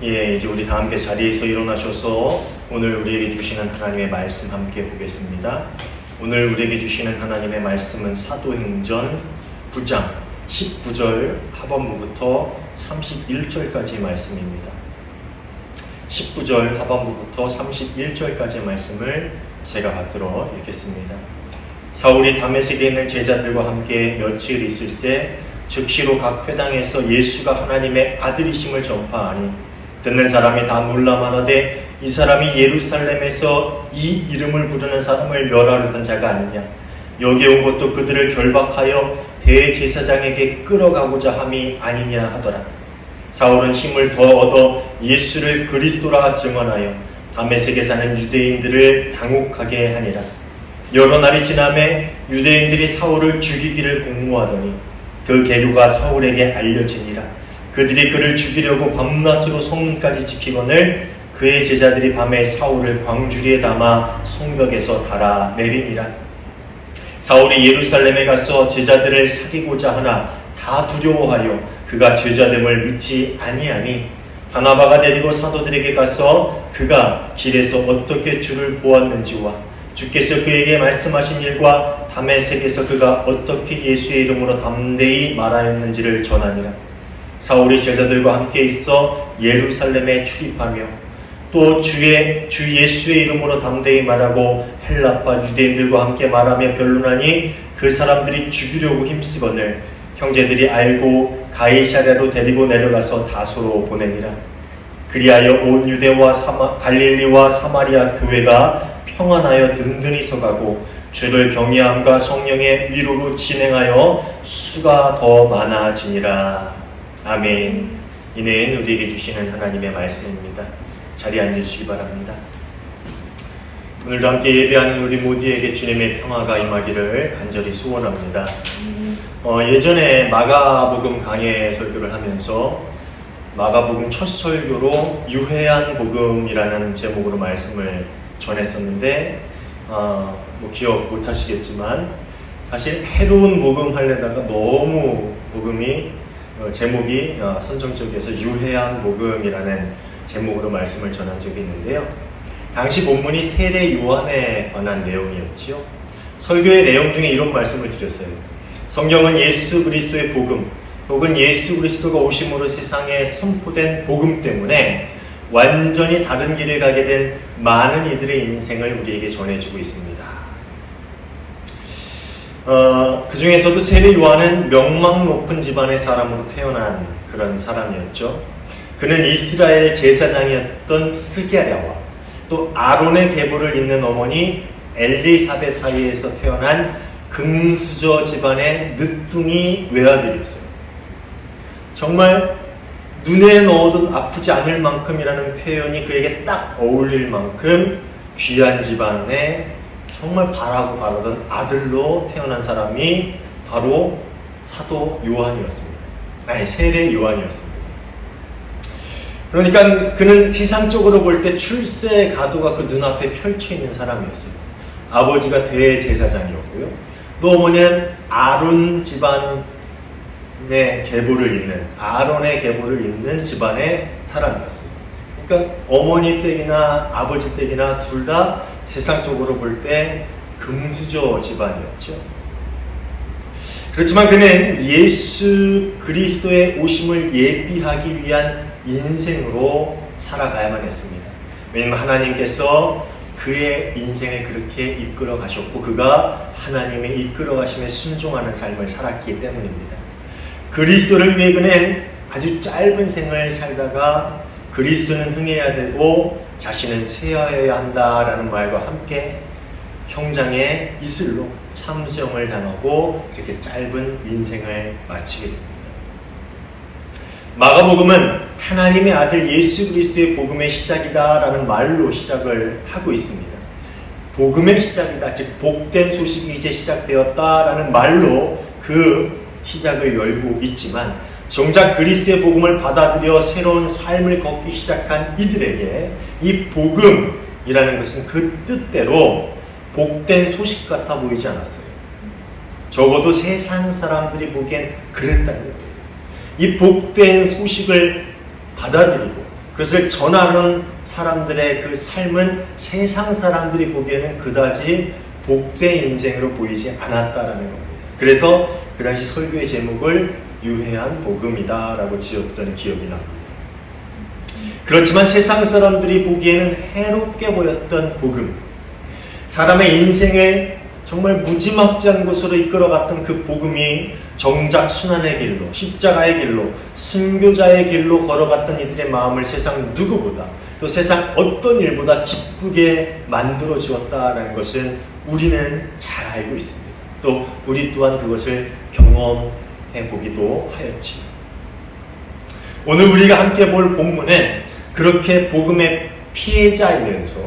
예, 이제 우리 다 함께 자리에서 일어나셔서 오늘 우리에게 주시는 하나님의 말씀 함께 보겠습니다. 오늘 우리에게 주시는 하나님의 말씀은 사도행전 9장 19절 하반부부터 31절까지의 말씀입니다. 19절 하반부부터 31절까지의 말씀을 제가 받들어 읽겠습니다. 사울이 다메섹에 있는 제자들과 함께 며칠 있을새 즉시로 각 회당에서 예수가 하나님의 아들이심을 전파하니 듣는 사람이 다 놀라 말하되 이 사람이 예루살렘에서 이 이름을 부르는 사람을 멸하려던 자가 아니냐. 여기 온 것도 그들을 결박하여 대제사장에게 끌어가고자 함이 아니냐 하더라. 사울은 힘을 더 얻어 예수를 그리스도라 증언하여 다메섹에 사는 유대인들을 당혹하게 하니라. 여러 날이 지나매 유대인들이 사울을 죽이기를 공모하더니 그 계류가 사울에게 알려지니라. 그들이 그를 죽이려고 밤낮으로 성문까지 지키거늘 그의 제자들이 밤에 사울을 광주리에 담아 성벽에서 달아내리니라. 사울이 예루살렘에 가서 제자들을 사귀고자 하나 다 두려워하여 그가 제자됨을 믿지 아니하니 바나바가 데리고 사도들에게 가서 그가 길에서 어떻게 주를 보았는지와 주께서 그에게 말씀하신 일과 다메섹에서 그가 어떻게 예수의 이름으로 담대히 말하였는지를 전하니라. 사울이 제자들과 함께 있어 예루살렘에 출입하며 또 주 예수의 이름으로 담대히 말하고 헬라파 유대인들과 함께 말하며 변론하니 그 사람들이 죽이려고 힘쓰거늘 형제들이 알고 가이사랴로 데리고 내려가서 다소로 보내니라. 그리하여 온 유대와 갈릴리와 사마리아 교회가 평안하여 든든히 서가고 주를 경외함과 성령의 위로로 진행하여 수가 더 많아지니라. 아멘. 이는 우리에게 주시는 하나님의 말씀입니다. 자리에 앉으시기 바랍니다. 오늘도 함께 예배하는 우리 모두에게 주님의 평화가 임하기를 간절히 소원합니다. 예전에 마가복음 강해 설교를 하면서 마가복음 첫 설교로 유해한 복음이라는 제목으로 말씀을 전했었는데 기억 못 하시겠지만 사실 해로운 복음 하려다가 너무 복음이 제목이 선정적이어서 유해한 복음이라는 제목으로 말씀을 전한 적이 있는데요. 당시 본문이 세례 요한에 관한 내용이었지요. 설교의 내용 중에 이런 말씀을 드렸어요. 성경은 예수 그리스도의 복음 혹은 예수 그리스도가 오심으로 세상에 선포된 복음 때문에 완전히 다른 길을 가게 된 많은 이들의 인생을 우리에게 전해주고 있습니다. 그 중에서도 세례 요한은 명망 높은 집안의 사람으로 태어난 그런 사람이었죠. 그는 이스라엘 제사장이었던 스게랴와 또 아론의 계보를 잇는 어머니 엘리사벳 사이에서 태어난 금수저 집안의 늦둥이 외아들이었어요. 정말 눈에 넣어도 아프지 않을 만큼이라는 표현이 그에게 딱 어울릴 만큼 귀한 집안에 정말 바라고 바라던 아들로 태어난 사람이 바로 사도 요한이었습니다. 아니, 세례 요한이었습니다. 그러니까 그는 세상적으로 볼 때 출세 가도가 그 눈앞에 펼쳐 있는 사람이었어요. 아버지가 대제사장이었고요. 또 어머니는 아론 집안의 계보를 잇는 아론의 계보를 잇는 집안의 사람이었어요. 그러니까 어머니 댁이나 아버지 댁이나 둘 다 세상적으로 볼 때 금수저 집안이었죠. 그렇지만 그는 예수 그리스도의 오심을 예비하기 위한 인생으로 살아가야만 했습니다. 왜냐하면 하나님께서 그의 인생을 그렇게 이끌어 가셨고 그가 하나님의 이끌어 가심에 순종하는 삶을 살았기 때문입니다. 그리스도를 위해 그는 아주 짧은 생을 살다가 그리스도는 흥해야 되고 자신은 쇠하여야 한다라는 말과 함께 형장의 이슬로 참수형을 당하고 이렇게 짧은 인생을 마치게 됩니다. 마가복음은 하나님의 아들 예수 그리스도의 복음의 시작이다라는 말로 시작을 하고 있습니다. 복음의 시작이다, 즉 복된 소식이 이제 시작되었다라는 말로 그 시작을 열고 있지만 정작 그리스도의 복음을 받아들여 새로운 삶을 걷기 시작한 이들에게 이 복음이라는 것은 그 뜻대로 복된 소식 같아 보이지 않았어요. 적어도 세상 사람들이 보기엔 그랬다는 거예요. 이 복된 소식을 받아들이고 그것을 전하는 사람들의 그 삶은 세상 사람들이 보기에는 그다지 복된 인생으로 보이지 않았다라는 겁니다. 그래서 그 당시 설교의 제목을 유해한 복음이다라고 지었던 기억이 납니다. 그렇지만 세상 사람들이 보기에는 해롭게 보였던 복음, 사람의 인생을 정말 무지막지한 곳으로 이끌어갔던 그 복음이 정작 순환의 길로, 십자가의 길로, 순교자의 길로 걸어갔던 이들의 마음을 세상 누구보다, 또 세상 어떤 일보다 기쁘게 만들어 주었다라는 것은 우리는 잘 알고 있습니다. 또 우리 또한 그것을 경험해 보기도 하였지요. 오늘 우리가 함께 볼 본문은 그렇게 복음의 피해자이면서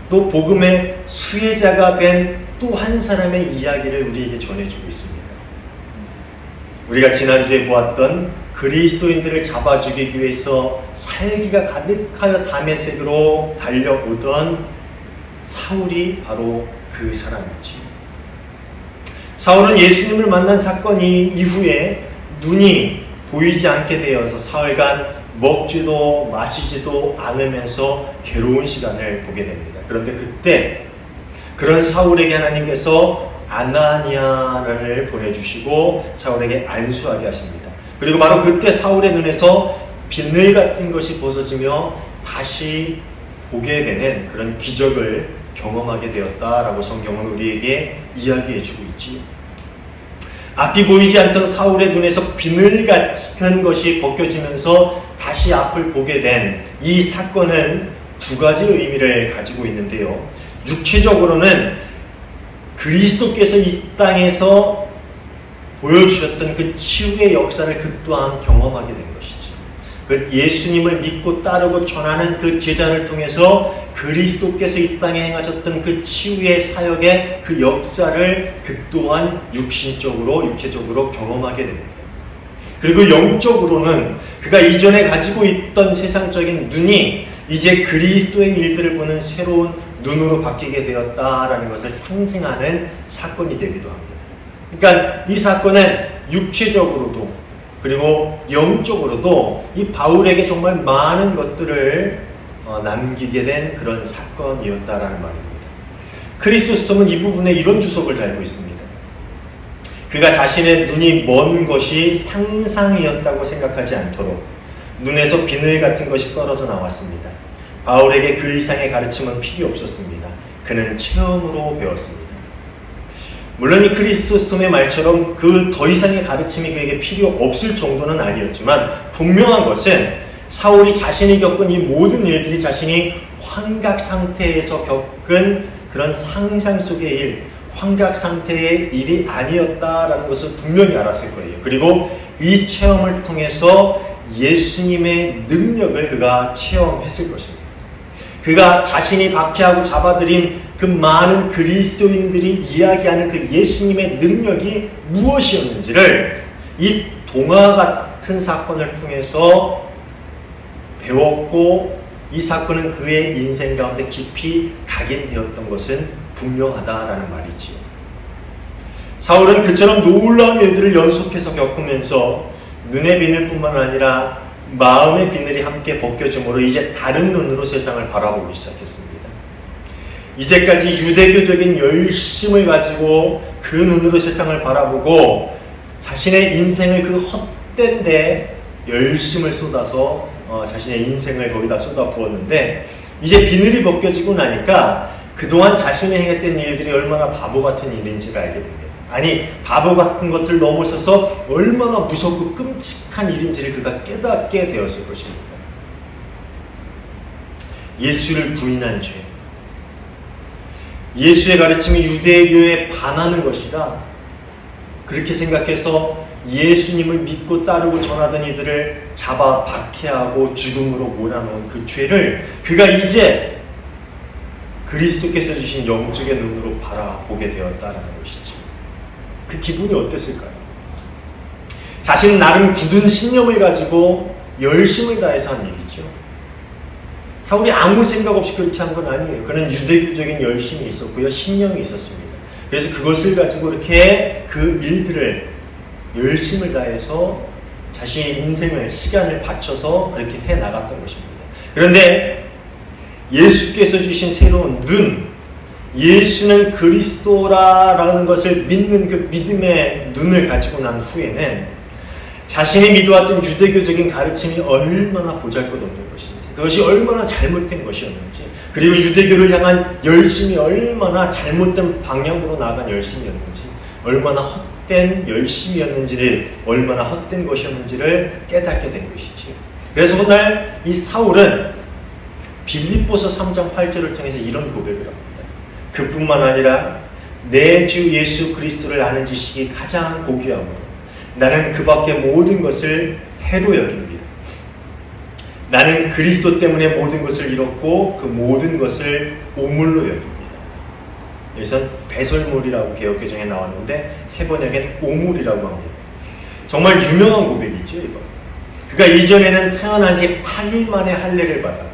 또 복음의 수혜자가 된 또 한 사람의 이야기를 우리에게 전해주고 있습니다. 우리가 지난주에 보았던 그리스도인들을 잡아 죽이기 위해서 살기가 가득하여 다메섹으로 달려오던 사울이 바로 그 사람이지. 사울은 예수님을 만난 사건 이후에 눈이 보이지 않게 되어서 사흘간 먹지도 마시지도 않으면서 괴로운 시간을 보게 됩니다. 그런데 그때 그런 사울에게 하나님께서 아나니아를 보내주시고 사울에게 안수하게 하십니다. 그리고 바로 그때 사울의 눈에서 비늘 같은 것이 벗어지며 다시 보게 되는 그런 기적을 경험하게 되었다라고 성경은 우리에게 이야기해주고 있지요. 앞이 보이지 않던 사울의 눈에서 비늘 같은 것이 벗겨지면서 다시 앞을 보게 된 이 사건은 두 가지 의미를 가지고 있는데요. 육체적으로는 그리스도께서 이 땅에서 보여주셨던 그 치유의 역사를 그 또한 경험하게 된 것이죠. 그 예수님을 믿고 따르고 전하는 그 제자를 통해서 그리스도께서 이 땅에 행하셨던 그 치유의 사역의 그 역사를 그 또한 육체적으로 경험하게 됩니다. 그리고 영적으로는 그가 이전에 가지고 있던 세상적인 눈이 이제 그리스도의 일들을 보는 새로운 눈으로 바뀌게 되었다라는 것을 상징하는 사건이 되기도 합니다. 그러니까 이 사건은 육체적으로도 그리고 영적으로도 이 바울에게 정말 많은 것들을 남기게 된 그런 사건이었다라는 말입니다. 크리소스톰은 이 부분에 이런 주석을 달고 있습니다. 그가 자신의 눈이 먼 것이 상상이었다고 생각하지 않도록 눈에서 비늘 같은 것이 떨어져 나왔습니다. 바울에게 그 이상의 가르침은 필요 없었습니다. 그는 체험으로 배웠습니다. 물론 이 크리소스톰의 말처럼 그 더 이상의 가르침이 그에게 필요 없을 정도는 아니었지만 분명한 것은 사울이 자신이 겪은 이 모든 일들이 자신이 환각 상태에서 겪은 그런 상상 속의 일, 환각 상태의 일이 아니었다라는 것을 분명히 알았을 거예요. 그리고 이 체험을 통해서 예수님의 능력을 그가 체험했을 것입니다. 그가 자신이 박해하고 잡아들인 그 많은 그리스도인들이 이야기하는 그 예수님의 능력이 무엇이었는지를 이 동화 같은 사건을 통해서 배웠고 이 사건은 그의 인생 가운데 깊이 각인되었던 것은 분명하다라는 말이지요. 사울은 그처럼 놀라운 일들을 연속해서 겪으면서 눈의 비늘뿐만 아니라 마음의 비늘이 함께 벗겨짐으로 이제 다른 눈으로 세상을 바라보기 시작했습니다. 이제까지 유대교적인 열심을 가지고 그 눈으로 세상을 바라보고 자신의 인생을 그 헛된 데 열심을 쏟아서 자신의 인생을 거기다 쏟아 부었는데 이제 비늘이 벗겨지고 나니까 그동안 자신이 행했던 일들이 얼마나 바보 같은 일인지를 알게 됩니다. 아니, 바보 같은 것을 넘어서서 얼마나 무섭고 끔찍한 일인지를 그가 깨닫게 되었을 것입니다. 예수를 부인한 죄, 예수의 가르침이 유대교에 반하는 것이다. 그렇게 생각해서 예수님을 믿고 따르고 전하던 이들을 잡아 박해하고 죽음으로 몰아넣은 그 죄를 그가 이제 그리스도께서 주신 영적의 눈으로 바라보게 되었다라는 것이죠. 그 기분이 어땠을까요? 자신은 나름 굳은 신념을 가지고 열심을 다해서 한 일이죠. 사울이 아무 생각 없이 그렇게 한 건 아니에요. 그는 유대교적인 열심이 있었고요. 신념이 있었습니다. 그래서 그것을 가지고 이렇게 그 일들을 열심을 다해서 자신의 인생을, 시간을 바쳐서 그렇게 해나갔던 것입니다. 그런데 예수께서 주신 새로운 눈, 예수는 그리스도라는 것을 믿는 그 믿음의 눈을 가지고 난 후에는 자신이 믿어왔던 유대교적인 가르침이 얼마나 보잘것없는 것인지, 그것이 얼마나 잘못된 것이었는지, 그리고 유대교를 향한 열심이 얼마나 잘못된 방향으로 나아간 열심이었는지, 얼마나 헛된 열심이었는지를, 얼마나 헛된 것이었는지를 깨닫게 된 것이지. 그래서 오늘 이 사울은 빌립보서 3장 8절을 통해서 이런 고백을 합니다. 그뿐만 아니라 내 주 예수 그리스도를 아는 지식이 가장 고귀하므로 나는 그 밖의 모든 것을 해로 여깁니다. 나는 그리스도 때문에 모든 것을 잃었고 그 모든 것을 오물로 여깁니다. 여기서 배설물이라고 개역개정에 나왔는데 세번역엔 오물이라고 합니다. 정말 유명한 고백이죠, 이거. 그가 이전에는 태어난 지 8일 만에 할례를 받았고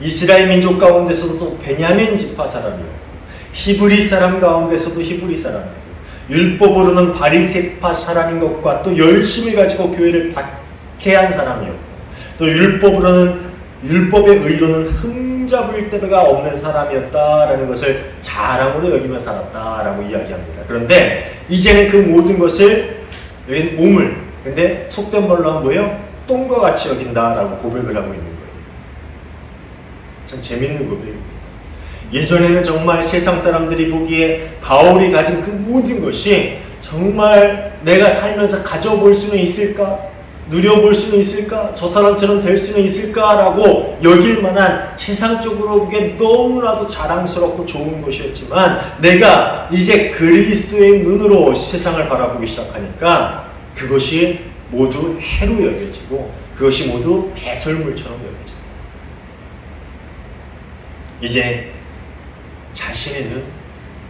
이스라엘 민족 가운데서도 베냐민 지파 사람이었고 히브리 사람 가운데서도 히브리 사람이고 율법으로는 바리새파 사람인 것과 또 열심을 가지고 교회를 박해한 사람이었고 또 율법의 의로는 흠잡을 데가 없는 사람이었다라는 것을 자랑으로 여기며 살았다라고 이야기합니다. 그런데 이제는 그 모든 것을 여기는 오물, 근데 속된 말로 하면 뭐예요? 똥과 같이 여긴다라고 고백을 하고 있는 거예요. 참 재밌는 고백입니다. 예전에는 정말 세상 사람들이 보기에 바울이 가진 그 모든 것이 정말 내가 살면서 가져볼 수는 있을까? 누려볼 수는 있을까? 저 사람처럼 될 수는 있을까라고 여길 만한 세상적으로 보기에 너무나도 자랑스럽고 좋은 것이었지만 내가 이제 그리스도의 눈으로 세상을 바라보기 시작하니까 그것이 모두 해로 여겨지고 그것이 모두 배설물처럼 여겨진다. 이제 자신의 눈,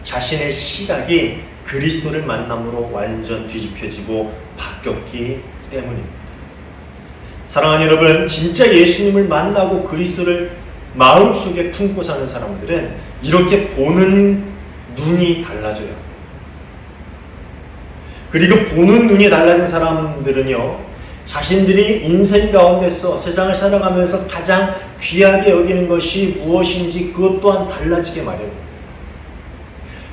자신의 시각이 그리스도를 만남으로 완전 뒤집혀지고 바뀌었기 때문입니다. 사랑하는 여러분, 진짜 예수님을 만나고 그리스도를 마음속에 품고 사는 사람들은 이렇게 보는 눈이 달라져요. 그리고 보는 눈이 달라진 사람들은요, 자신들이 인생 가운데서 세상을 살아가면서 가장 귀하게 여기는 것이 무엇인지 그것 또한 달라지게 마련입니다.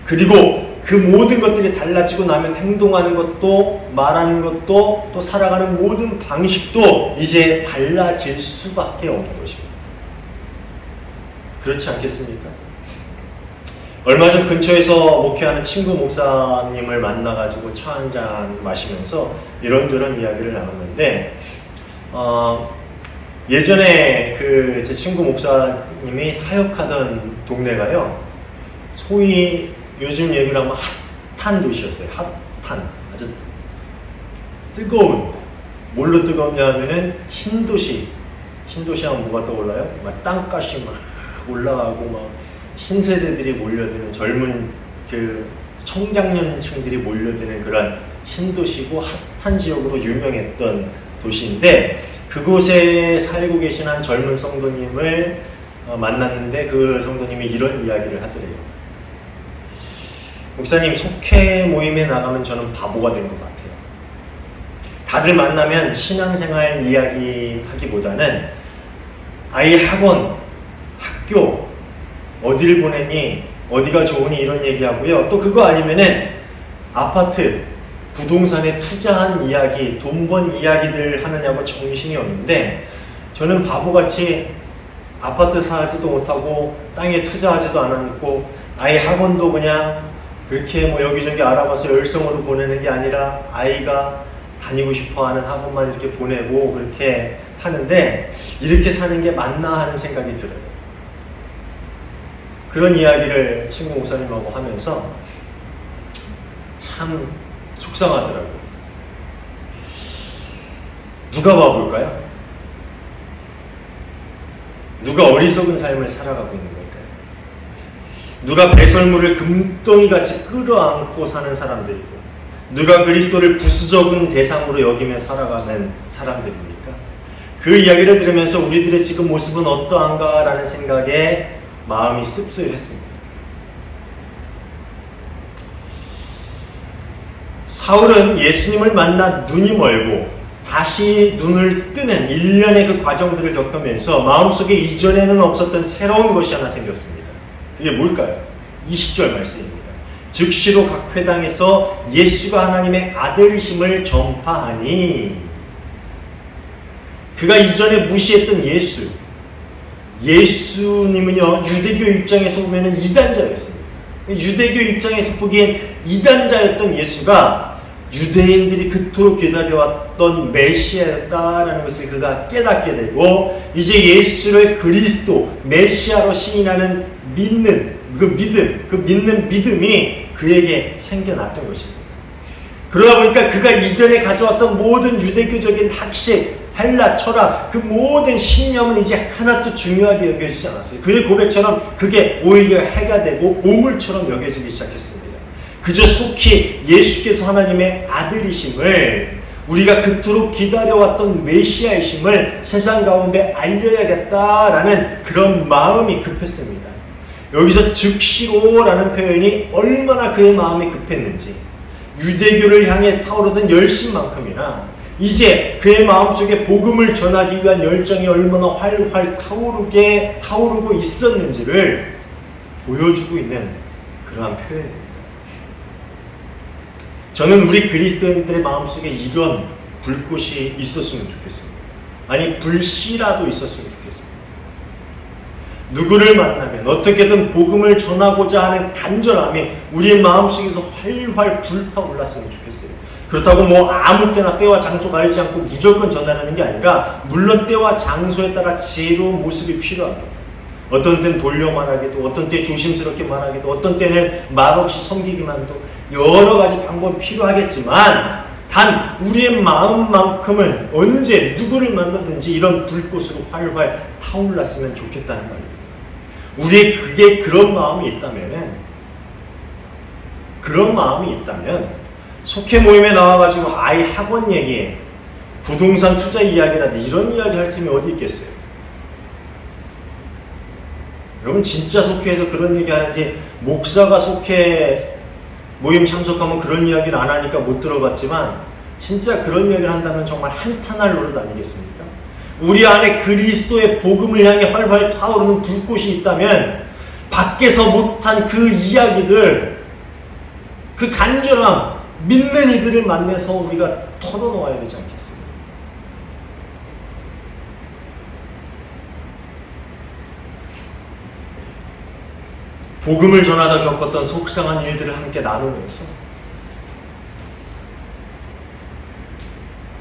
그리고 그 모든 것들이 달라지고 나면 행동하는 것도 말하는 것도 또 살아가는 모든 방식도 이제 달라질 수밖에 없는 것입니다. 그렇지 않겠습니까? 얼마 전 근처에서 목회하는 친구 목사님을 만나가지고 차 한잔 마시면서 이런저런 이야기를 나눴는데 예전에 그 제 친구 목사님이 사역하던 동네가요, 소위 요즘 얘기를 하면 핫한 도시였어요. 핫한, 아주 뜨거운, 뭘로 뜨겁냐 하면은 신도시 하면 뭐가 떠올라요? 막 땅값이 막 올라가고 막 신세대들이 몰려드는, 젊은 그 청장년층들이 몰려드는 그런 신도시고 핫한 지역으로 유명했던 도시인데, 그곳에 살고 계신 한 젊은 성도님을 만났는데 그 성도님이 이런 이야기를 하더래요. 목사님, 속회 모임에 나가면 저는 바보가 된 것 같아요. 다들 만나면 신앙생활 이야기 하기보다는 아이 학원, 학교, 어딜 보내니, 어디가 좋으니 이런 얘기하고요. 또 그거 아니면은 아파트, 부동산에 투자한 이야기, 돈 번 이야기들 하느냐고 정신이 없는데, 저는 바보같이 아파트 사지도 못하고 땅에 투자하지도 않았고 아이 학원도 그냥 그렇게 뭐 여기저기 알아봐서 열성으로 보내는 게 아니라 아이가 다니고 싶어하는 학원만 이렇게 보내고 그렇게 하는데, 이렇게 사는 게 맞나 하는 생각이 들어요. 그런 이야기를 친구 목사님하고 하면서 참 속상하더라고요. 누가 바볼까요? 누가 어리석은 삶을 살아가고 있는 걸까요? 누가 배설물을 금덩이같이 끌어안고 사는 사람들이고, 누가 그리스도를 부수적인 대상으로 여기며 살아가는 사람들입니까? 그 이야기를 들으면서 우리들의 지금 모습은 어떠한가라는 생각에 마음이 씁쓸했습니다. 사울은 예수님을 만나 눈이 멀고 다시 눈을 뜨는 일련의 그 과정들을 겪으면서 마음속에 이전에는 없었던 새로운 것이 하나 생겼습니다. 그게 뭘까요? 20절 말씀입니다. 즉시로 각 회당에서 예수가 하나님의 아들이심을 전파하니, 그가 이전에 무시했던 예수님은요, 유대교 입장에서 보면은 이단자였습니다. 유대교 입장에서 보기엔 이단자였던 예수가 유대인들이 그토록 기다려왔던 메시아였다라는 것을 그가 깨닫게 되고, 이제 예수를 그리스도 메시아로 시인하는 믿는 믿음이 그에게 생겨났던 것입니다. 그러다 보니까 그가 이전에 가져왔던 모든 유대교적인 학식, 헬라 철학, 그 모든 신념은 이제 하나도 중요하게 여겨지지 않았어요. 그의 고백처럼 그게 오히려 해가 되고 오물처럼 여겨지기 시작했습니다. 그저 속히 예수께서 하나님의 아들이심을, 우리가 그토록 기다려왔던 메시아이심을 세상 가운데 알려야겠다라는 그런 마음이 급했습니다. 여기서 즉시로라는 표현이 얼마나 그의 마음이 급했는지, 유대교를 향해 타오르던 열심만큼이나 이제 그의 마음속에 복음을 전하기 위한 열정이 얼마나 활활 타오르고 있었는지를 보여주고 있는 그러한 표현입니다. 저는 우리 그리스도인들의 마음속에 이런 불꽃이 있었으면 좋겠습니다. 아니, 불씨라도 있었으면 좋겠습니다. 누구를 만나면 어떻게든 복음을 전하고자 하는 간절함이 우리의 마음속에서 활활 불타올랐으면 좋겠어요. 그렇다고 뭐 아무 때나 때와 장소 가리지 않고 무조건 전하는 게 아니라, 물론 때와 장소에 따라 지혜로운 모습이 필요합니다. 어떤 때는 돌려 말하기도, 어떤 때 조심스럽게 말하기도, 어떤 때는 말없이 섬기기만도, 여러 가지 방법이 필요하겠지만, 단 우리의 마음만큼은 언제 누구를 만나든지 이런 불꽃으로 활활 타올랐으면 좋겠다는 말입니다. 우리의 그런 마음이 있다면 속회 모임에 나와가지고 아이 학원 얘기, 부동산 투자 이야기라든지 이런 이야기 할 틈이 어디 있겠어요? 여러분, 진짜 속회에서 그런 얘기 하는지, 목사가 속회 모임 참석하면 그런 이야기를 안 하니까 못 들어봤지만, 진짜 그런 이야기를 한다면 정말 한탄할 노릇 아니겠습니까? 우리 안에 그리스도의 복음을 향해 활활 타오르는 불꽃이 있다면, 밖에서 못한 그 이야기들, 그 간절함, 믿는 이들을 만나서 우리가 털어놓아야 되지 않겠습니까? 복음을 전하다 겪었던 속상한 일들을 함께 나누면서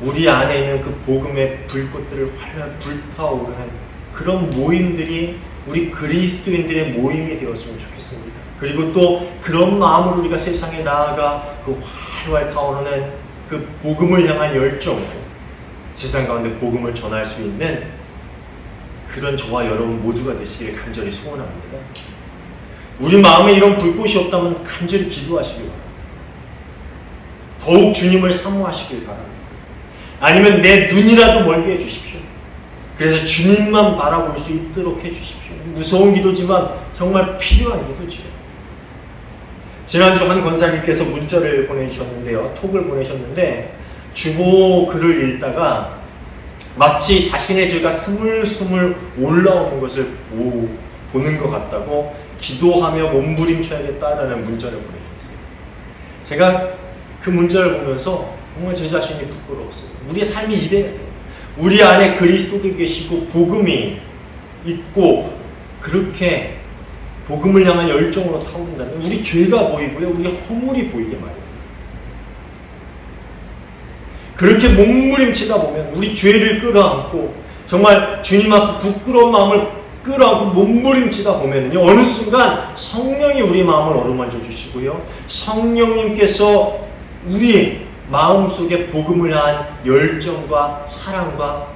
우리 안에 있는 그 복음의 불꽃들을 활활 불타오르는 그런 모임들이 우리 그리스도인들의 모임이 되었으면 좋겠습니다. 그리고 또 그런 마음으로 우리가 세상에 나아가 그 활활 타오르는 그 복음을 향한 열정으로 세상 가운데 복음을 전할 수 있는 그런 저와 여러분 모두가 되시기를 간절히 소원합니다. 우리 마음에 이런 불꽃이 없다면 간절히 기도하시기 바랍니다. 더욱 주님을 사모하시길 바랍니다. 아니면 내 눈이라도 멀게 해주십시오. 그래서 주님만 바라볼 수 있도록 해주십시오. 무서운 기도지만 정말 필요한 기도죠. 지난주 한 권사님께서 문자를 보내주셨는데요. 톡을 보내셨는데, 주보 글을 읽다가 마치 자신의 죄가 스물스물 올라오는 것을 보는 것 같다고 기도하며 몸부림쳐야겠다라는 문자를 보내주셨어요. 제가 그 문자를 보면서 정말 제 자신이 부끄러웠어요. 우리의 삶이 이래야 돼요. 우리 안에 그리스도가 계시고 복음이 있고 그렇게 복음을 향한 열정으로 타오른다면 우리 죄가 보이고요, 우리 허물이 보이게 말이에요. 그렇게 몸부림치다 보면 우리 죄를 끌어안고 정말 주님 앞에 부끄러운 마음을 끌어안고 몸부림치다 보면요, 어느 순간 성령이 우리 마음을 어루만져 주시고요, 성령님께서 우리 마음속에 복음을 향한 열정과 사랑과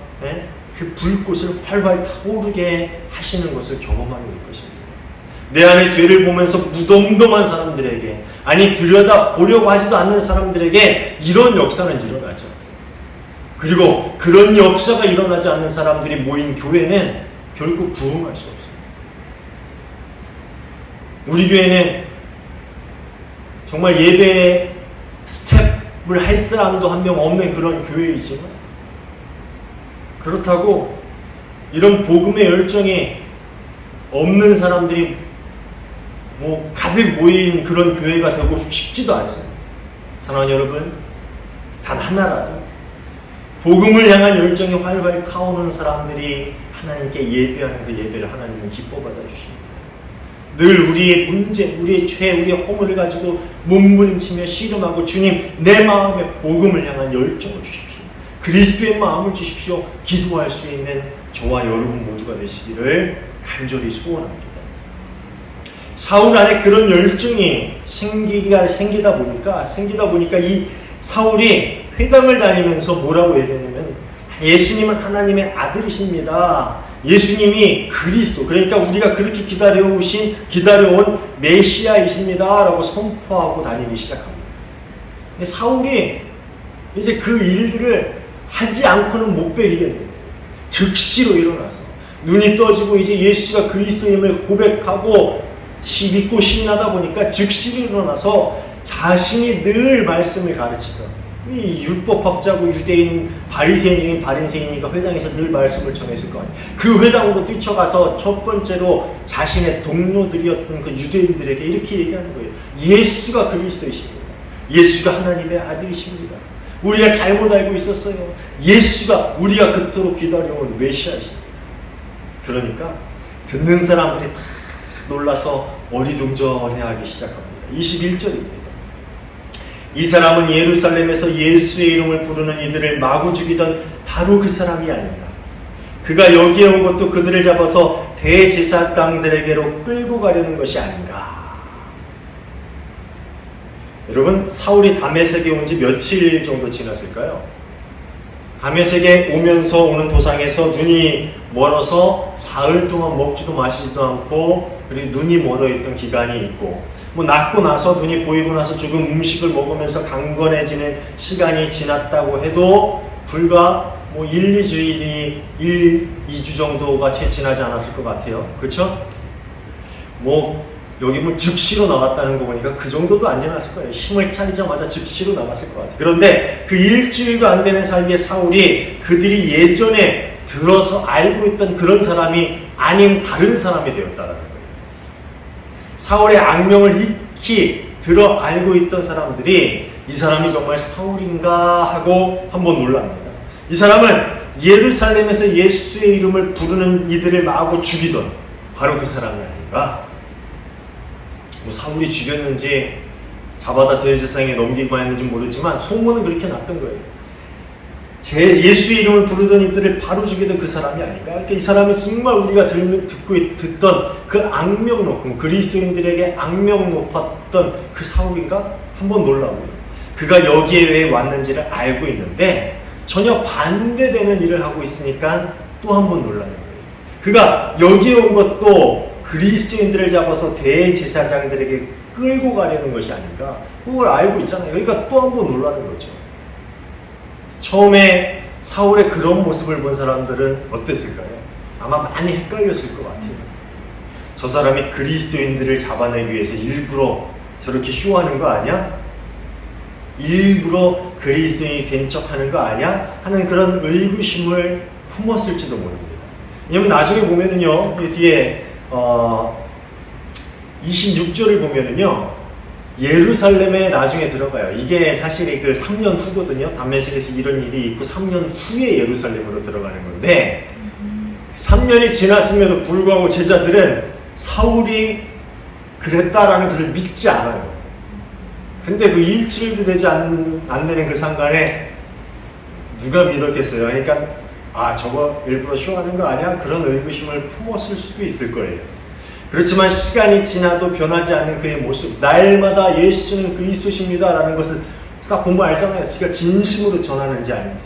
그 불꽃을 활활 타오르게 하시는 것을 경험하게 될 것입니다. 내 안에 죄를 보면서 무덤덤한 사람들에게, 아니 들여다 보려고 하지도 않는 사람들에게 이런 역사는 일어나죠. 그리고 그런 역사가 일어나지 않는 사람들이 모인 교회는 결국 부흥할 수 없습니다. 우리 교회는 정말 예배 스텝을 할 사람도 한 명 없는 그런 교회이지만 그렇다고 이런 복음의 열정이 없는 사람들이 가득 모인 그런 교회가 되고 싶지도 않습니다. 사랑하는 여러분, 단 하나라도 복음을 향한 열정이 활활 타오르는 사람들이 하나님께 예배하는 그 예배를 하나님은 기뻐 받아주십니다. 늘 우리의 문제, 우리의 죄, 우리의 허물을 가지고 몸부림치며 씨름하고 주님, 내 마음에 복음을 향한 열정을 주십시오. 그리스도의 마음을 주십시오. 기도할 수 있는 저와 여러분 모두가 되시기를 간절히 소원합니다. 사울 안에 그런 열정이 생기다 보니까 이 사울이 회당을 다니면서 뭐라고 얘기하냐면 예수님은 하나님의 아들이십니다. 예수님이 그리스도, 그러니까 우리가 그렇게 기다려온 메시아이십니다 라고 선포하고 다니기 시작합니다. 사울이 이제 그 일들을 하지 않고는 못 배우겠네요. 즉시로 일어나서 눈이 떠지고 이제 예수가 그리스도임을 고백하고 믿고 신나다 보니까 즉시로 일어나서 자신이 늘 말씀을 가르치던 이 율법학자고 유대인 바리새인 중인 바리새인이니까 회당에서 늘 말씀을 전했을 거 아니에요. 그 회당으로 뛰쳐가서 첫 번째로 자신의 동료들이었던 그 유대인들에게 이렇게 얘기하는 거예요. 예수가 그리스도이십니다. 예수가 하나님의 아들이십니다. 우리가 잘못 알고 있었어요. 예수가 우리가 그토록 기다려온 메시아이십니다. 그러니까 듣는 사람들이 다 놀라서 어리둥절해하기 시작합니다. 21절입니다. 이 사람은 예루살렘에서 예수의 이름을 부르는 이들을 마구 죽이던 바로 그 사람이 아닌가. 그가 여기에 온 것도 그들을 잡아서 대제사장들에게로 끌고 가려는 것이 아닌가. 여러분, 사울이 다메섹에 온 지 며칠 정도 지났을까요? 다메섹에 오면서 오는 도상에서 눈이 멀어서 사흘 동안 먹지도 마시지도 않고 그리고 눈이 멀어있던 기간이 있고 낳고 나서 눈이 보이고 나서 조금 음식을 먹으면서 강건해지는 시간이 지났다고 해도 불과 1-2주일이 2주 정도가 채 지나지 않았을 것 같아요. 그렇죠? 여기 즉시로 나왔다는 거 보니까 그 정도도 안 지났을 거예요. 힘을 차리자마자 즉시로 나갔을 것 같아요. 그런데 그 일주일도 안 되는 사이에 사울이 그들이 예전에 들어서 알고 있던 그런 사람이 아닌 다른 사람이 되었다는 거예요. 사울의 악명을 익히 들어 알고 있던 사람들이 이 사람이 정말 사울인가 하고 한번 놀랍니다. 이 사람은 예루살렘에서 예수의 이름을 부르는 이들을 마구 죽이던 바로 그 사람이 아닌가. 사울이 죽였는지 잡아다 대제사장에 넘기고 했는지 모르지만 소문은 그렇게 났던 거예요. 예수의 이름을 부르던 이들을 바로 죽이던 그 사람이 아닌가. 그러니까 이 사람이 정말 우리가 듣던 그 악명 높은 그리스도인들에게 악명 높았던 그 사울인가? 한번 놀라고요. 그가 여기에 왜 왔는지를 알고 있는데 전혀 반대되는 일을 하고 있으니까 또 한번 놀라는 거예요. 그가 여기에 온 것도 그리스도인들을 잡아서 대제사장들에게 끌고 가려는 것이 아닌가. 그걸 알고 있잖아요. 그러니까 또 한번 놀라는 거죠. 처음에 사울의 그런 모습을 본 사람들은 어땠을까요? 아마 많이 헷갈렸을 것 같아요. 저 사람이 그리스도인들을 잡아내기 위해서 일부러 저렇게 쇼하는 거 아니야? 일부러 그리스도인이 된 척하는 거 아니야? 하는 그런 의구심을 품었을지도 모릅니다. 왜냐면 나중에 보면은요, 이 뒤에 26절을 보면은요, 예루살렘에 나중에 들어가요. 이게 사실 그 3년 후거든요. 다메섹에서 이런 일이 있고 3년 후에 예루살렘으로 들어가는 건데 3년이 지났음에도 불구하고 제자들은 사울이 그랬다라는 것을 믿지 않아요. 근데 그 일주일도 되지 않는 그 상간에 누가 믿었겠어요. 그러니까 저거 일부러 쇼하는 거 아니야? 그런 의구심을 품었을 수도 있을 거예요. 그렇지만 시간이 지나도 변하지 않는 그의 모습, 날마다 예수는 그리스도십니다 라는 것을 딱 보면 알잖아요. 지가 진심으로 전하는지 아닌지.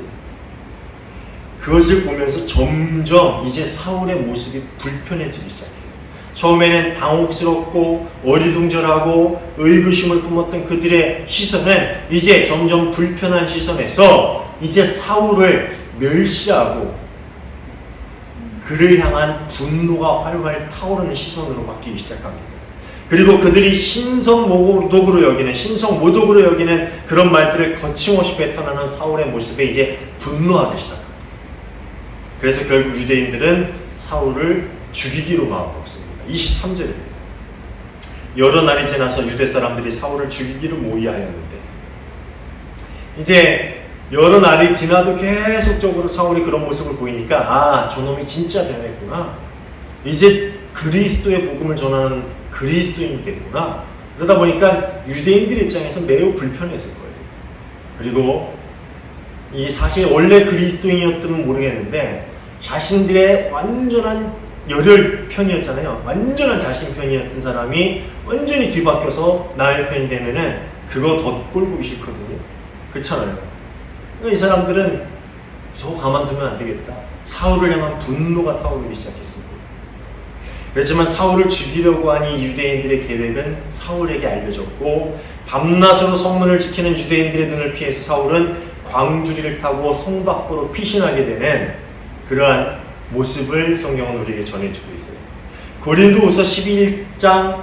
그것을 보면서 점점 이제 사울의 모습이 불편해지기 시작해요. 처음에는 당혹스럽고 어리둥절하고 의구심을 품었던 그들의 시선은 이제 점점 불편한 시선에서 이제 사울을 멸시하고 그를 향한 분노가 활활 타오르는 시선으로 바뀌기 시작합니다. 그리고 그들이 신성모독으로 여기는 그런 말들을 거침없이 뱉어나는 사울의 모습에 이제 분노하기 시작합니다. 그래서 결국 유대인들은 사울을 죽이기로 마음먹습니다. 23절입니다. 여러 날이 지나서 유대 사람들이 사울을 죽이기로 모의하였는데, 이제 여러 날이 지나도 계속적으로 사울이 그런 모습을 보이니까, 아, 저놈이 진짜 변했구나. 이제 그리스도의 복음을 전하는 그리스도인이 됐구나. 그러다 보니까 유대인들 입장에서 매우 불편했을 거예요. 그리고 이 사실 원래 그리스도인이었다면 모르겠는데, 자신들의 완전한 열혈 편이었잖아요. 완전한 자신 편이었던 사람이 완전히 뒤바뀌어서 나의 편이 되면은 그거 더 꼴보기 싫거든요. 그렇잖아요. 이 사람들은 저거 가만두면 안 되겠다. 사울을 향한 분노가 타오르기 시작했습니다. 그렇지만 사울을 죽이려고 하니 유대인들의 계획은 사울에게 알려졌고, 밤낮으로 성문을 지키는 유대인들의 눈을 피해서 사울은 광주리를 타고 성 밖으로 피신하게 되는 그러한 모습을 성경은 우리에게 전해주고 있어요. 고린도후서 11장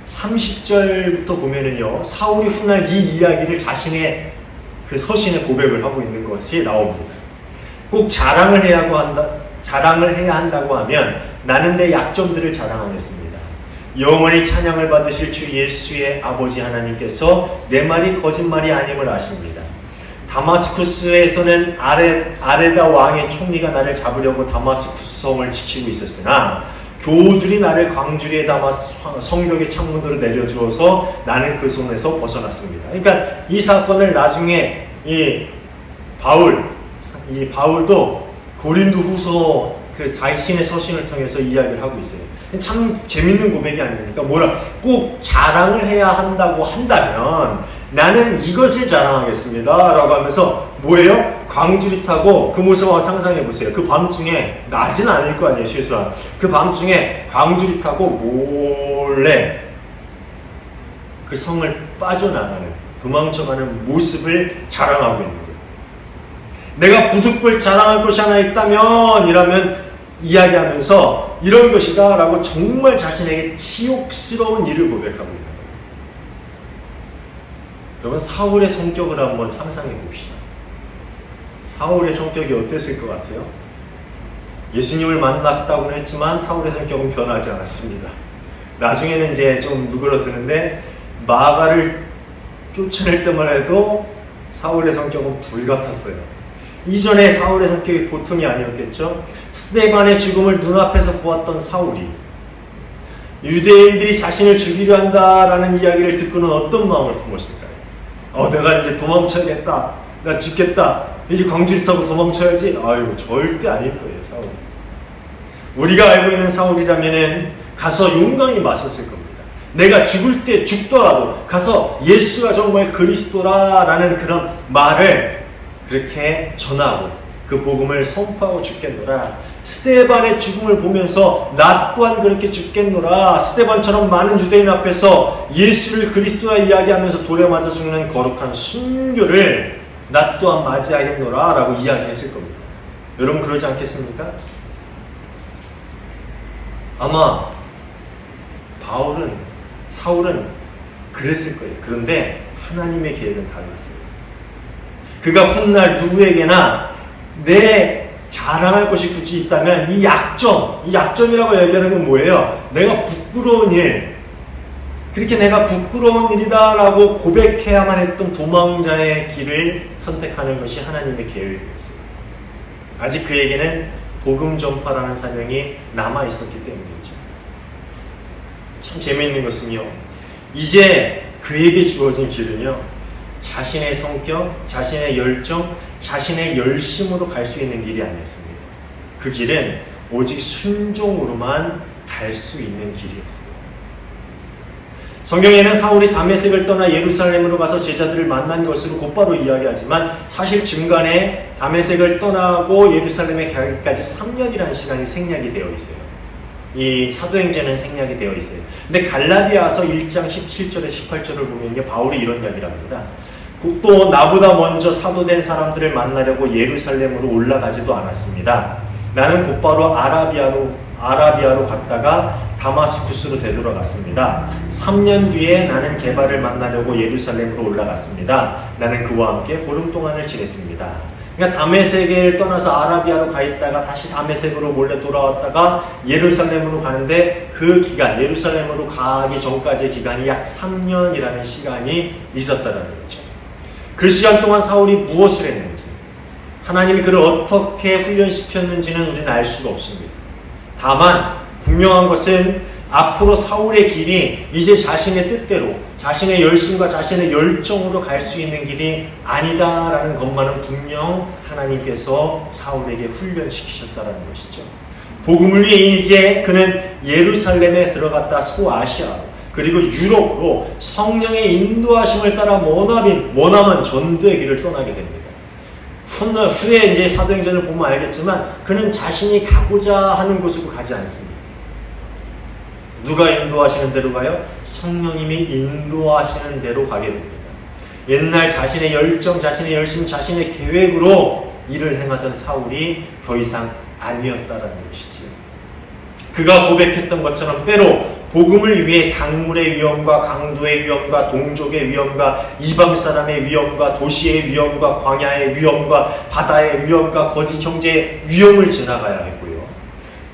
30절부터 보면은요, 사울이 훗날 이 이야기를 자신의 그 서신에 고백을 하고 있는 것이 나옵니다. 꼭 자랑을 해야 한다고 하면 나는 내 약점들을 자랑하겠습니다. 영원히 찬양을 받으실 주 예수의 아버지 하나님께서 내 말이 거짓말이 아님을 아십니다. 다마스쿠스에서는 아레다 왕의 총리가 나를 잡으려고 다마스쿠스 성을 지키고 있었으나 교우들이 나를 광주리에 담아 성벽의 창문으로 내려주어서 나는 그 손에서 벗어났습니다. 그러니까 이 사건을 나중에 이 바울도 고린도 후서 그 자신의 서신을 통해서 이야기를 하고 있어요. 참 재밌는 고백이 아닙니까? 꼭 자랑을 해야 한다고 한다면 나는 이것을 자랑하겠습니다 라고 하면서 뭐예요? 광주리 타고 그 모습을 상상해 보세요. 그 밤중에, 낮은 아닐 거 아니에요, 실수한. 그 밤중에 광주리 타고 몰래 그 성을 빠져나가는, 도망쳐가는 모습을 자랑하고 있는 거예요. 내가 부득불 자랑할 것이 하나 있다면 이라면 이야기하면서 이런 것이다 라고 정말 자신에게 치욕스러운 일을 고백하고 있는 거예요. 여러분, 사울의 성격을 한번 상상해 봅시다. 사울의 성격이 어땠을 것 같아요? 예수님을 만났다고는 했지만 사울의 성격은 변하지 않았습니다. 나중에는 이제 좀 누그러드는데, 마가를 쫓아낼 때만 해도 사울의 성격은 불같았어요. 이전에 사울의 성격이 보통이 아니었겠죠. 스데반의 죽음을 눈앞에서 보았던 사울이 유대인들이 자신을 죽이려 한다라는 이야기를 듣고는 어떤 마음을 품었을까요? 내가 이제 도망쳐야겠다. 나 죽겠다. 이제 광주리 타고 도망쳐야지. 아유, 절대 아닐 거예요, 사울. 우리가 알고 있는 사울이라면은 가서 용감히 맞섰을 겁니다. 내가 죽을 때 죽더라도 가서 예수가 정말 그리스도라라는 그런 말을 그렇게 전하고 그 복음을 선포하고 죽겠노라. 스데반의 죽음을 보면서 나 또한 그렇게 죽겠노라. 스데반처럼 많은 유대인 앞에서 예수를 그리스도라 이야기하면서 돌에 맞아 죽는 거룩한 순교를 나 또한 맞이하겠노라 라고 이야기했을 겁니다. 여러분, 그러지 않겠습니까? 아마 사울은 그랬을 거예요. 그런데 하나님의 계획은 달랐어요. 그가 훗날 누구에게나 내 자랑할 것이 굳이 있다면 이 약점이라고 얘기하는 건 뭐예요? 내가 부끄러운 일, 그렇게 내가 부끄러운 일이다 라고 고백해야만 했던 도망자의 길을 선택하는 것이 하나님의 계획이었어요. 아직 그에게는 복음 전파라는 사명이 남아있었기 때문이죠. 참 재미있는 것은요, 이제 그에게 주어진 길은요, 자신의 성격, 자신의 열정, 자신의 열심으로 갈 수 있는 길이 아니었습니다. 그 길은 오직 순종으로만 갈 수 있는 길이었어요. 성경에는 사울이 다메섹을 떠나 예루살렘으로 가서 제자들을 만난 것으로 곧바로 이야기하지만 사실 중간에 다메섹을 떠나고 예루살렘에 가기까지 3년이라는 시간이 생략이 되어 있어요. 이 사도행전은 생략이 되어 있어요. 근데 갈라디아서 1장 17절에 18절을 보면 바울이 이런 이야기를 합니다. 또 나보다 먼저 사도된 사람들을 만나려고 예루살렘으로 올라가지도 않았습니다. 나는 곧바로 아라비아로 갔다가 다마스쿠스로 되돌아갔습니다. 3년 뒤에 나는 게바를 만나려고 예루살렘으로 올라갔습니다. 나는 그와 함께 보름 동안을 지냈습니다. 그러니까 다메섹을 떠나서 아라비아로 가 있다가 다시 다메섹으로 몰래 돌아왔다가 예루살렘으로 가는데 그 기간, 예루살렘으로 가기 전까지의 기간이 약 3년이라는 시간이 있었다는 거죠. 그 시간 동안 사울이 무엇을 했는지, 하나님이 그를 어떻게 훈련시켰는지는 우리는 알 수가 없습니다. 다만 분명한 것은 앞으로 사울의 길이 이제 자신의 뜻대로, 자신의 열심과 자신의 열정으로 갈 수 있는 길이 아니다라는 것만은 분명 하나님께서 사울에게 훈련시키셨다는 것이죠. 복음을 위해 이제 그는 예루살렘에 들어갔다 소아시아로, 그리고 유럽으로 성령의 인도하심을 따라 머나먼 전도의 길을 떠나게 됩니다. 후에 이제 사도행전을 보면 알겠지만 그는 자신이 가고자 하는 곳으로 가지 않습니다. 누가 인도하시는 대로 가요? 성령님이 인도하시는 대로 가게 됩니다. 옛날 자신의 열정, 자신의 열심, 자신의 계획으로 일을 행하던 사울이 더 이상 아니었다라는 것이죠. 그가 고백했던 것처럼 때로 복음을 위해 강물의 위험과 강도의 위험과 동족의 위험과 이방 사람의 위험과 도시의 위험과 광야의 위험과 바다의 위험과 거짓 형제의 위험을 지나가야 했고요.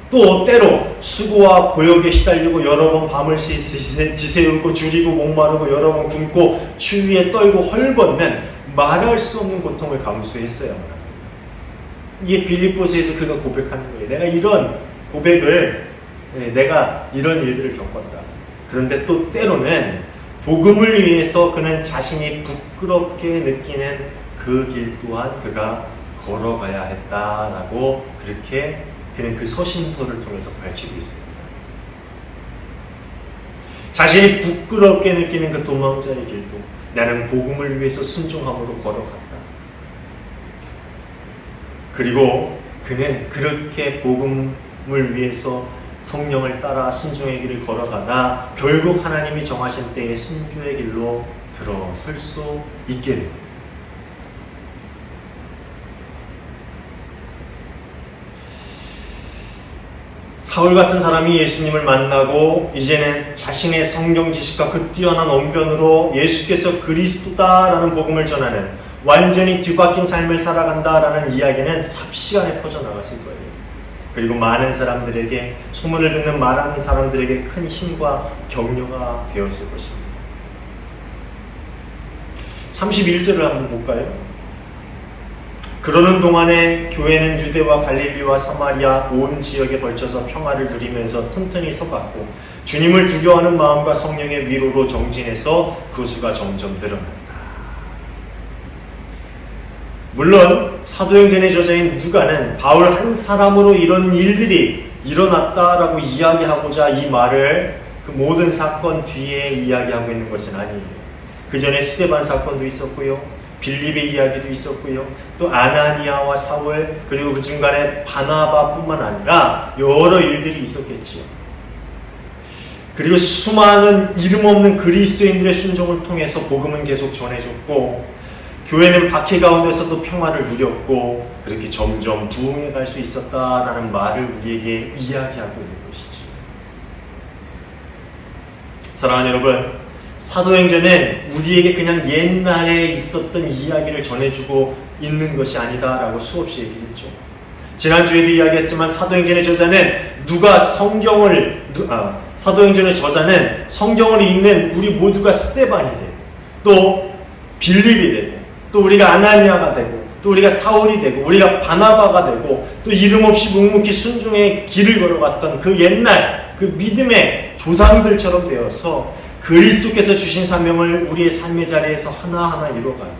또 때로 수고와 고역에 시달리고 여러 번 밤을 지새우고 줄이고 목마르고 여러 번 굶고 추위에 떨고 헐벗는 말할 수 없는 고통을 감수했어야만 합니다. 이게 빌립보서에서 그가 고백하는 거예요. 내가 이런 일들을 겪었다. 그런데 또 때로는 복음을 위해서 그는 자신이 부끄럽게 느끼는 그 길 또한 그가 걸어가야 했다라고 그렇게 그는 그 서신서를 통해서 밝히고 있습니다. 자신이 부끄럽게 느끼는 그 도망자의 길도 나는 복음을 위해서 순종함으로 걸어갔다. 그리고 그는 그렇게 복음을 위해서 성령을 따라 순종의 길을 걸어가다 결국 하나님이 정하신 때에 순교의 길로 들어설 수 있게 됩니다. 사울 같은 사람이 예수님을 만나고 이제는 자신의 성경 지식과 그 뛰어난 언변으로 예수께서 그리스도다라는 복음을 전하는 완전히 뒤바뀐 삶을 살아간다라는 이야기는 삽시간에 퍼져나갔을 거예요. 그리고 많은 사람들에게, 소문을 듣는 많은 사람들에게 큰 힘과 격려가 되었을 것입니다. 31절을 한번 볼까요? 그러는 동안에 교회는 유대와 갈릴리와 사마리아 온 지역에 걸쳐서 평화를 누리면서 튼튼히 서갔고 주님을 두려워하는 마음과 성령의 위로로 정진해서 그 수가 점점 늘어난다. 물론 사도행전의 저자인 누가는 바울 한 사람으로 이런 일들이 일어났다라고 이야기하고자 이 말을 그 모든 사건 뒤에 이야기하고 있는 것은 아니에요. 그 전에 스데반 사건도 있었고요. 빌립의 이야기도 있었고요. 또 아나니아와 사울, 그리고 그 중간에 바나바뿐만 아니라 여러 일들이 있었겠지요. 그리고 수많은 이름 없는 그리스도인들의 순종을 통해서 복음은 계속 전해졌고 교회는 박해 가운데서도 평화를 누렸고 그렇게 점점 부흥해 갈 수 있었다라는 말을 우리에게 이야기하고 있는 것이죠. 사랑하는 여러분, 사도행전은 우리에게 그냥 옛날에 있었던 이야기를 전해주고 있는 것이 아니다라고 수없이 얘기했죠. 지난주에도 이야기했지만 사도행전의 저자는 사도행전의 저자는 성경을 읽는 우리 모두가 스데반이 되고 또 빌립이 되고 또 우리가 아나니아가 되고 또 우리가 사울이 되고 우리가 바나바가 되고 또 이름 없이 묵묵히 순종의 길을 걸어갔던 그 옛날 그 믿음의 조상들처럼 되어서 그리스도께서 주신 사명을 우리의 삶의 자리에서 하나하나 이루어가는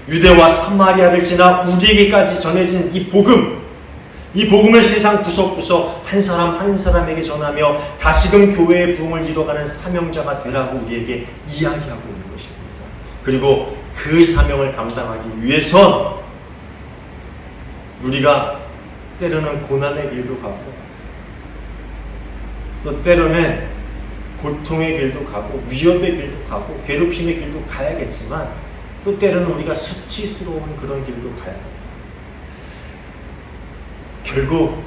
유대와 사마리아를 지나 우리에게까지 전해진 이 복음을 세상 구석구석 한 사람 한 사람에게 전하며 다시금 교회의 부흥을 이루어가는 사명자가 되라고 우리에게 이야기하고 있는 것입니다. 그리고 그 사명을 감당하기 위해선 우리가 때로는 고난의 길도 가고 또 때로는 고통의 길도 가고 위협의 길도 가고 괴롭힘의 길도 가야겠지만 또 때로는 우리가 수치스러운 그런 길도 가야겠다. 결국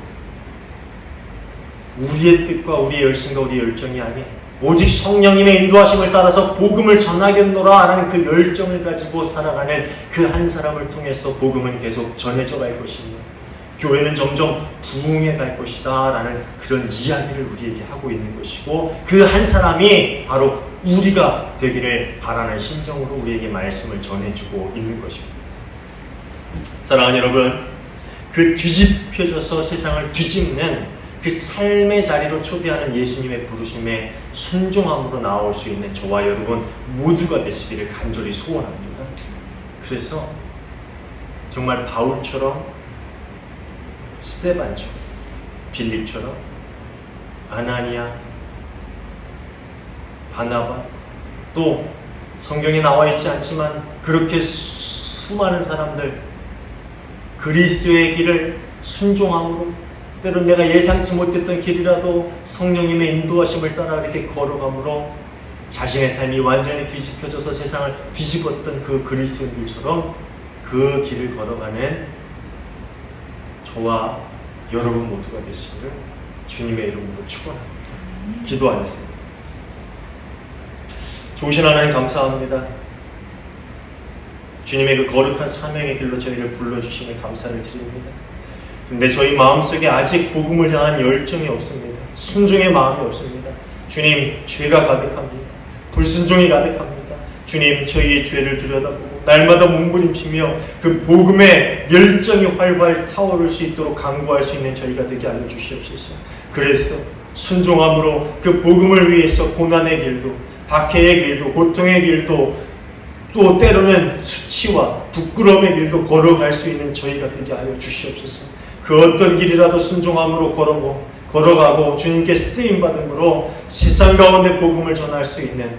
우리의 뜻과 우리의 열심과 우리의 열정이 아닌 오직 성령님의 인도하심을 따라서 복음을 전하겠노라 라는 그 열정을 가지고 살아가는 그 한 사람을 통해서 복음은 계속 전해져 갈 것이며 교회는 점점 부흥해 갈 것이다 라는 그런 이야기를 우리에게 하고 있는 것이고, 그 한 사람이 바로 우리가 되기를 바라는 심정으로 우리에게 말씀을 전해주고 있는 것입니다. 사랑하는 여러분, 그 뒤집혀져서 세상을 뒤집는 그 삶의 자리로 초대하는 예수님의 부르심에 순종함으로 나올 수 있는 저와 여러분 모두가 되시기를 간절히 소원합니다. 그래서 정말 바울처럼, 스데반처럼, 빌립처럼, 아나니아, 바나바, 또 성경에 나와 있지 않지만 그렇게 수많은 사람들, 그리스도의 길을 순종함으로, 때론 내가 예상치 못했던 길이라도 성령님의 인도하심을 따라 이렇게 걸어감으로 자신의 삶이 완전히 뒤집혀져서 세상을 뒤집었던 그 그리스도인들처럼 그 길을 걸어가는 저와 여러분 모두가 되시기를 주님의 이름으로 축원합니다. 기도하겠습니다. 좋으신 하나님 감사합니다. 주님의 그 거룩한 사명의 길로 저희를 불러주시니 감사를 드립니다. 근데 저희 마음속에 아직 복음을 향한 열정이 없습니다. 순종의 마음이 없습니다. 주님, 죄가 가득합니다. 불순종이 가득합니다. 주님, 저희의 죄를 들여다보고 날마다 몸부림치며 그 복음의 열정이 활활 타오를 수 있도록 강구할 수 있는 저희가 되게 하여 주시옵소서. 그래서 순종함으로 그 복음을 위해서 고난의 길도, 박해의 길도, 고통의 길도, 또 때로는 수치와 부끄러움의 길도 걸어갈 수 있는 저희가 되게 하여 주시옵소서. 그 어떤 길이라도 순종함으로 걸어가고 주님께 쓰임받음으로 세상 가운데 복음을 전할 수 있는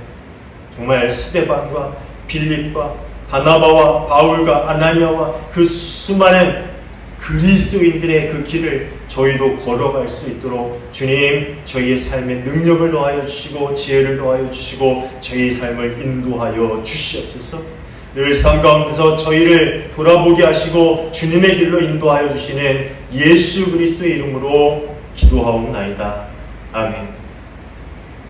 정말 스데반과 빌립과 바나바와 바울과 아나니아와 그 수많은 그리스도인들의 그 길을 저희도 걸어갈 수 있도록 주님, 저희의 삶에 능력을 더하여 주시고 지혜를 더하여 주시고 저희의 삶을 인도하여 주시옵소서. 늘 삶 가운데서 저희를 돌아보게 하시고 주님의 길로 인도하여 주시는 예수 그리스도의 이름으로 기도하옵나이다. 아멘.